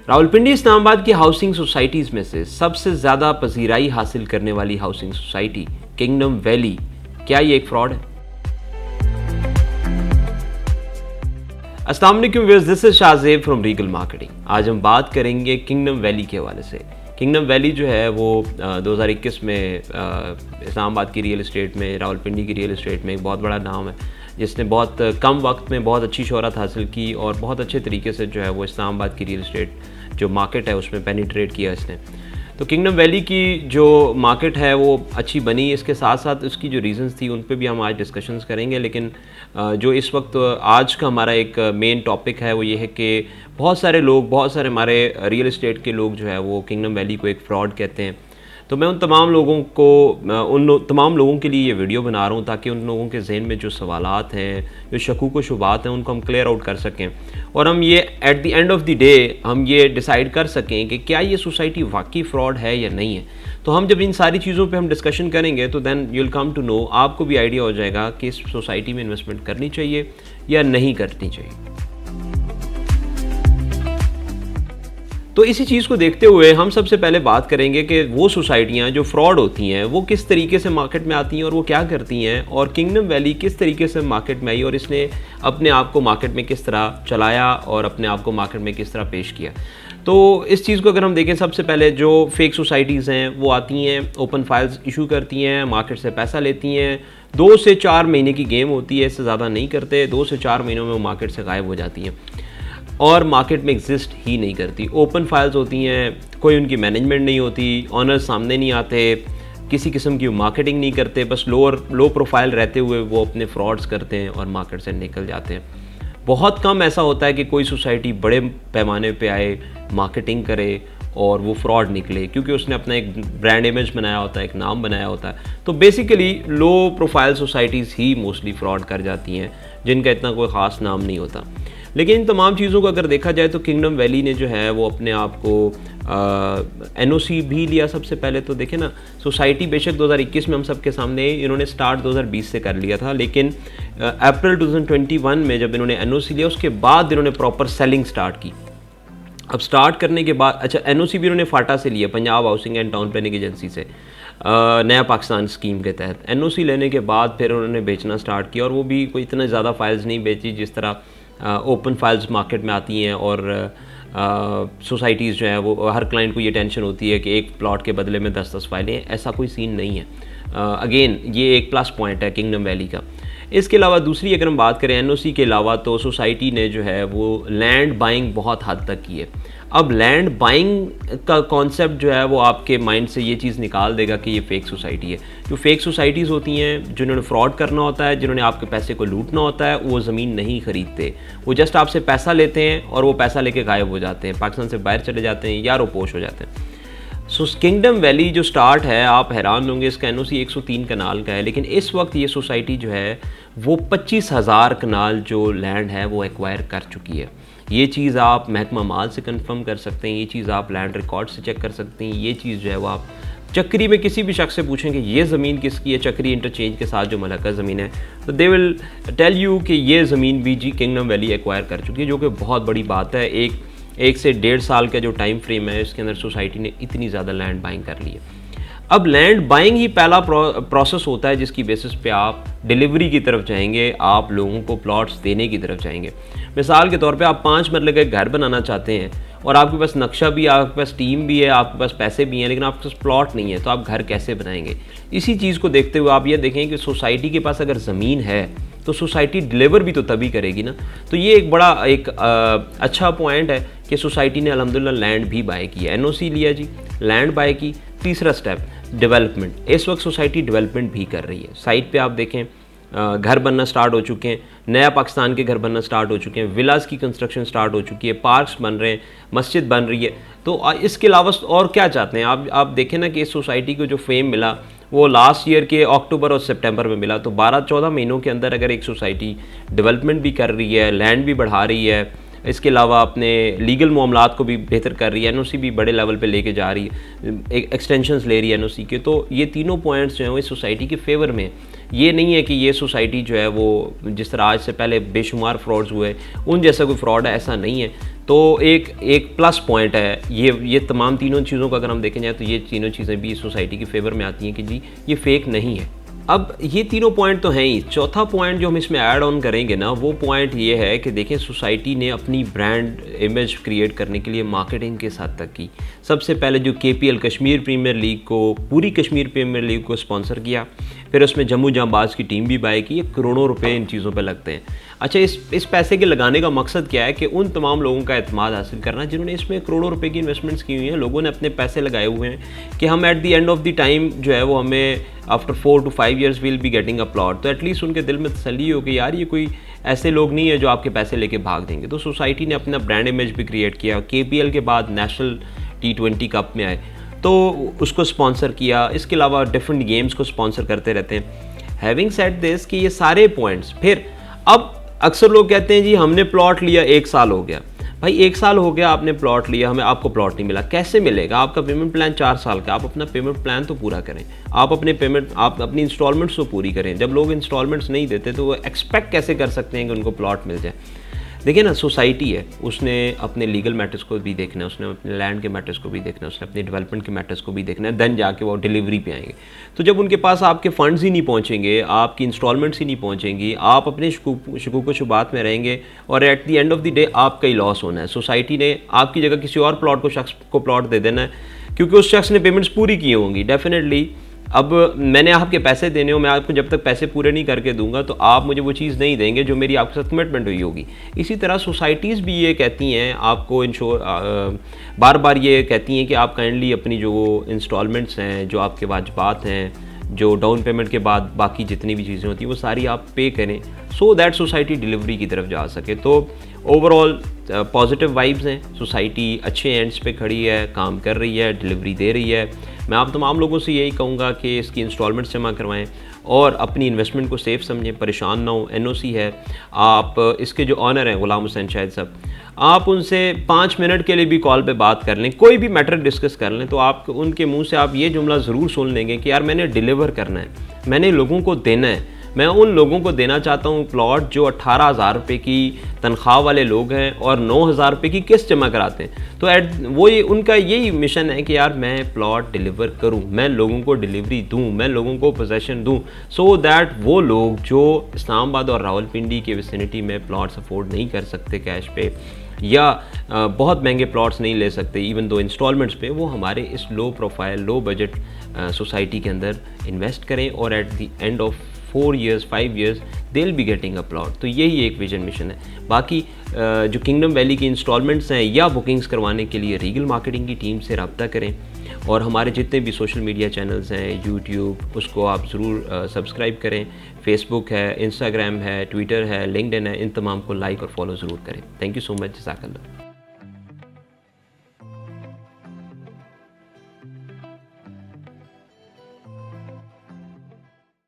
रावलपिंडी इस्लामाबाद की housing societies में से सबसे ज़्यादा पजीराई हासिल करने वाली हाउसिंग सोसाइटी किंगडम वैली, क्या ये एक फ्रॉड है? अस्सलाम वालेकुम viewers, this is Shahzeb from Regal marketing. आज हम बात करेंगे किंगडम वैली के हवाले से। किंगडम वैली जो है वो 2021 में इस्लामाबाद की रियल इस्टेट में, रावलपिंडी की रियल इस्टेट में एक बहुत बड़ा नाम है, जिसने बहुत कम वक्त में बहुत अच्छी शोहरत हासिल की और बहुत अच्छे तरीके से जो है वो इस्लामाबाद की रियल इस्टेट जो मार्केट है उसमें पेनिट्रेट किया इसने। तो किंगडम वैली की जो मार्केट है वो अच्छी बनी। इसके साथ साथ उसकी जो रीज़न्स थी उन पे भी हम आज डिस्कशंस करेंगे, लेकिन जो इस वक्त आज का हमारा एक मेन टॉपिक है वो ये है कि बहुत सारे हमारे रियल इस्टेट के लोग जो है वो किंगडम वैली को एक फ्रॉड कहते हैं। तो मैं उन तमाम लोगों के लिए ये वीडियो बना रहा हूँ ताकि उन लोगों के जहन में जो सवालात हैं, जो शकूक व शुबात हैं, उनको हम क्लियर आउट कर सकें और हम ये at the end of the day हम ये डिसाइड कर सकें कि क्या ये सोसाइटी वाकई फ्रॉड है या नहीं है। तो हम जब इन सारी चीज़ों पे हम डिस्कशन करेंगे तो then you will come to know, आपको भी आइडिया हो जाएगा कि इस सोसाइटी में इन्वेस्टमेंट करनी चाहिए या नहीं करनी चाहिए। तो इसी चीज़ को देखते हुए हम सबसे पहले बात करेंगे कि वो सोसाइटियाँ जो फ्रॉड होती हैं वो किस तरीके से मार्केट में आती हैं और वो क्या करती हैं, और किंगडम वैली किस तरीके से मार्केट में आई और इसने अपने आप को मार्केट में किस तरह चलाया और अपने आप को मार्केट में किस तरह पेश किया। तो इस चीज़ को अगर हम देखें, सबसे पहले जो फेक सोसाइटीज़ हैं वो आती हैं, ओपन फाइल्स इशू करती हैं, मार्केट से पैसा लेती हैं, 2 से 4 महीने की गेम होती है, इससे ज़्यादा नहीं करते। 2 से 4 महीनों में वो मार्केट से गायब हो जाती हैं और मार्केट में एग्जिस्ट ही नहीं करती। ओपन फाइल्स होती हैं, कोई उनकी मैनेजमेंट नहीं होती, ऑनर्स सामने नहीं आते, किसी किस्म की मार्केटिंग नहीं करते, बस लो प्रोफाइल रहते हुए वो अपने फ्रॉड्स करते हैं और मार्केट से निकल जाते हैं। बहुत कम ऐसा होता है कि कोई सोसाइटी बड़े पैमाने पे आए, मार्केटिंग करे और वो फ्रॉड निकले, क्योंकि उसने अपना एक ब्रांड इमेज बनाया होता है, एक नाम बनाया होता है। तो बेसिकली लो प्रोफाइल सोसाइटीज़ ही मोस्टली फ्रॉड कर जाती हैं, जिनका इतना कोई ख़ास नाम नहीं होता। लेकिन इन तमाम चीज़ों को अगर देखा जाए तो किंगडम वैली ने जो है वो अपने आप को एनओसी भी लिया। सबसे पहले तो देखें ना, सोसाइटी बेशक 2021 में हम सबके सामने, इन्होंने स्टार्ट 2020 से कर लिया था, लेकिन अप्रैल 2021 में जब इन्होंने एनओसी लिया उसके बाद इन्होंने प्रॉपर सेलिंग स्टार्ट की। अब स्टार्ट करने के बाद, अच्छा, एनओसी भी इन्होंने फाटा से लिया, Punjab housing and town planning agency से, नया पाकिस्तान स्कीम के तहत। एनओसी लेने के बाद फिर उन्होंने बेचना स्टार्ट किया और वो भी कोई इतना ज़्यादा फाइल्स नहीं बेची जिस तरह ओपन फाइल्स मार्केट में आती हैं। और सोसाइटीज़ जो है वो हर क्लाइंट को ये टेंशन होती है कि एक प्लॉट के बदले में 10-10 फाइलें, ऐसा कोई सीन नहीं है। अगेन ये एक प्लस पॉइंट है किंगडम वैली का। इसके अलावा दूसरी अगर हम बात करें एनओसी के अलावा, तो सोसाइटी ने जो है वो लैंड बाइंग बहुत हद तक की है। अब लैंड बाइंग का कॉन्सेप्ट जो है वो आपके माइंड से ये चीज़ निकाल देगा कि ये फेक सोसाइटी है। जो फेक सोसाइटीज़ होती हैं, जिन्होंने फ्रॉड करना होता है, जिन्होंने आपके पैसे को लूटना होता है, वो ज़मीन नहीं खरीदते, वो जस्ट आपसे पैसा लेते हैं और वो पैसा लेके गायब हो जाते हैं, पाकिस्तान से बाहर चले जाते हैं या रोपोश हो जाते हैं। सो किंगडम वैली जो स्टार्ट है, आप हैरान होंगे, इसका एनओसी 103 कनाल का है, लेकिन इस वक्त ये सोसाइटी जो है वो 25,000 कनाल जो लैंड है वो एक्वायर कर चुकी है। ये चीज़ आप महकमा माल से कंफर्म कर सकते हैं, ये चीज़ आप लैंड रिकॉर्ड से चेक कर सकते हैं, ये चीज़ जो है वो आप चक्री में किसी भी शख्स से पूछें कि ये ज़मीन किसकी है, चक्री इंटरचेंज के साथ जो मलका ज़मीन है, तो दे विल टेल यू कि ये ज़मीन भी जी किंगडम वैली एक्वायर कर चुकी है, जो कि बहुत बड़ी बात है। एक से 1.5 साल का जो टाइम फ्रेम है इसके अंदर सोसाइटी ने इतनी ज़्यादा लैंड बाइंग कर ली है। अब लैंड बाइंग ही पहला प्रोसेस होता है जिसकी बेसिस पे आप डिलीवरी की तरफ जाएंगे, आप लोगों को प्लॉट्स देने की तरफ जाएंगे। मिसाल के तौर पे आप 5 मरले का घर बनाना चाहते हैं और आपके पास नक्शा भी है, आपके पास टीम भी है, आपके पास पैसे भी हैं, लेकिन आपके पास प्लॉट नहीं है, तो आप घर कैसे बनाएंगे? इसी चीज़ को देखते हुए आप ये देखें कि सोसाइटी के पास अगर ज़मीन है तो सोसाइटी डिलीवर भी तो तभी करेगी ना। तो ये एक बड़ा अच्छा पॉइंट है कि सोसाइटी ने अल्हम्दुलिल्लाह लैंड भी बाय किया, एनओसी लिया जी, लैंड बाय की। तीसरा स्टेप डेवलपमेंट। इस वक्त सोसाइटी डेवलपमेंट भी कर रही है। साइट पे आप देखें घर बनना स्टार्ट हो चुके हैं, नया पाकिस्तान के घर बनना स्टार्ट हो चुके हैं, विलास की कंस्ट्रक्शन स्टार्ट हो चुकी है, पार्क्स बन रहे हैं, मस्जिद बन रही है। तो इसके अलावा और क्या चाहते हैं आप देखें ना कि इस सोसाइटी को जो फेम मिला वो लास्ट ईयर के अक्टूबर और सितंबर में मिला। तो 12-14 महीनों के अंदर अगर एक सोसाइटी डेवलपमेंट भी कर रही है, लैंड भी बढ़ा रही है, इसके अलावा अपने लीगल मामलात को भी बेहतर कर रही है, एनओसी भी बड़े लेवल पे लेके जा रही है, एक्सटेंशंस ले रही है एनओसी के, तो ये तीनों पॉइंट्स जो हैं वो इस सोसाइटी के फेवर में। ये नहीं है कि ये सोसाइटी जो है वो जिस तरह आज से पहले बेशुमार फ्रॉड्स हुए उन जैसा कोई फ्रॉड है, ऐसा नहीं है। तो एक प्लस पॉइंट है ये तमाम तीनों चीज़ों को अगर हम देखें जाए तो ये तीनों चीज़ें भी सोसाइटी के फेवर में आती हैं कि जी ये फेक नहीं है। अब ये तीनों पॉइंट तो हैं ही, चौथा पॉइंट जो हम इसमें ऐड ऑन करेंगे ना, वो पॉइंट ये है कि देखें सोसाइटी ने अपनी ब्रांड इमेज क्रिएट करने के लिए मार्केटिंग किस हद तक की। सबसे पहले जो KPL कश्मीर प्रीमियर लीग को, पूरी कश्मीर प्रीमियर लीग को स्पॉन्सर किया, फिर उसमें जम्मू जांबाज की टीम भी बाय की। ये करोड़ों रुपए इन चीज़ों पे लगते हैं। अच्छा, इस पैसे के लगाने का मकसद क्या है कि उन तमाम लोगों का एतमाद हासिल करना जिन्होंने इसमें करोड़ों रुपए की इन्वेस्टमेंट्स की हुई हैं। लोगों ने अपने पैसे लगाए हुए हैं कि हम at the end of the time जो है वो हमें after 4 to 5 years will be getting a plot. तो एटलीस्ट उनके दिल में तसल्ली हो कि यार ये कोई ऐसे लोग नहीं है जो आपके पैसे लेके भाग देंगे। तो सोसाइटी ने अपना ब्रांड इमेज भी क्रिएट किया। KPL के बाद नेशनल T20 कप में आए तो उसको स्पॉन्सर किया। इसके अलावा डिफरेंट गेम्स को स्पॉन्सर करते रहते हैं। हैविंग सेड दिस कि ये सारे पॉइंट्स, फिर अब अक्सर लोग कहते हैं जी हमने प्लॉट लिया 1 साल हो गया। भाई 1 साल हो गया आपने प्लॉट लिया, हमें आपको प्लॉट नहीं मिला, कैसे मिलेगा? आपका पेमेंट प्लान 4 साल का, आप अपना पेमेंट प्लान तो पूरा करें, आप अपनी इंस्टॉलमेंट्स तो पूरी करें। जब लोग इंस्टॉलमेंट्स नहीं देते तो वो एक्सपेक्ट कैसे कर सकते हैं कि उनको प्लॉट मिल जाए? देखिए ना, सोसाइटी है, उसने अपने लीगल मैटर्स को भी देखना है, उसने अपने लैंड के मैटर्स को भी देखना है, उसने अपने डेवलपमेंट के मैटर्स को भी देखना है, देन जाके वो डिलीवरी पे आएंगे। तो जब उनके पास आपके फंड्स ही नहीं पहुंचेंगे, आपकी इंस्टॉलमेंट्स ही नहीं पहुंचेंगी, आप अपने शकूक व शुबात में रहेंगे और at the end of the day आपका ही लॉस होना है। सोसाइटी ने आपकी जगह किसी और शख्स को प्लॉट दे देना है क्योंकि उस शख्स ने पेमेंट्स पूरी की होंगी डेफिनेटली। अब मैंने आपके पैसे देने हो, मैं आपको जब तक पैसे पूरे नहीं करके दूंगा तो आप मुझे वो चीज़ नहीं देंगे जो मेरी आपके साथ कमिटमेंट हुई होगी। इसी तरह सोसाइटीज़ भी ये कहती हैं आपको बार बार ये कहती हैं कि आप काइंडली अपनी जो इंस्टॉलमेंट्स हैं, जो आपके वाजबात हैं, जो डाउन पेमेंट के बाद बाकी जितनी भी चीज़ें होती हैं वो सारी आप पे करें सो दैट सोसाइटी डिलीवरी की तरफ जा सके। तो ओवरऑल पॉजिटिव वाइब्स हैं, सोसाइटी अच्छे एंड्स पे खड़ी है, काम कर रही है, डिलीवरी दे रही है। मैं आप तमाम लोगों से यही कहूँगा कि इसकी इंस्टॉलमेंट्स जमा करवाएं और अपनी इन्वेस्टमेंट को सेफ समझें, परेशान ना हो। NOC है, आप इसके जो ऑनर हैं गुलाम हुसैन शाहिद साहब, आप उनसे 5 मिनट के लिए भी कॉल पे बात कर लें, कोई भी मैटर डिस्कस कर लें, तो आप उनके मुंह से आप ये जुमला ज़रूर सुन लेंगे कि यार मैंने डिलीवर करना है, मैंने लोगों को देना है। मैं उन लोगों को देना चाहता हूँ प्लॉट जो 18,000 रुपये की तनख्वाह वाले लोग हैं और 9,000 रुपये की किस्त जमा कराते हैं। तो उनका यही मिशन है कि यार मैं प्लॉट डिलीवर करूँ, मैं लोगों को डिलीवरी दूँ, मैं लोगों को पोजेसन दूँ, सो दैट वो लोग जो इस्लामाबाद और रावलपिंडी के विसिनिटी में प्लॉट्स अफोर्ड नहीं कर सकते कैश पे या बहुत महंगे प्लॉट्स नहीं ले सकते इवन दो इंस्टॉलमेंट्स पे, वो हमारे इस low profile low budget society के अंदर इन्वेस्ट करें और at the end of 4 years 5 years they will be getting a plot. तो यही एक विजन मिशन है। बाकी जो किंगडम वैली की इंस्टॉलमेंट्स हैं या बुकिंग्स करवाने के लिए रीगल मार्केटिंग की टीम से रब्ता करें और हमारे जितने भी सोशल मीडिया चैनल्स हैं, यूट्यूब उसको आप ज़रूर सब्सक्राइब करें, फेसबुक है, इंस्टाग्राम है, ट्विटर है, लिंक्डइन है, इन तमाम को लाइक और फॉलो ज़रूर करें। थैंक यू सो मच, जज़ाकल्लाह।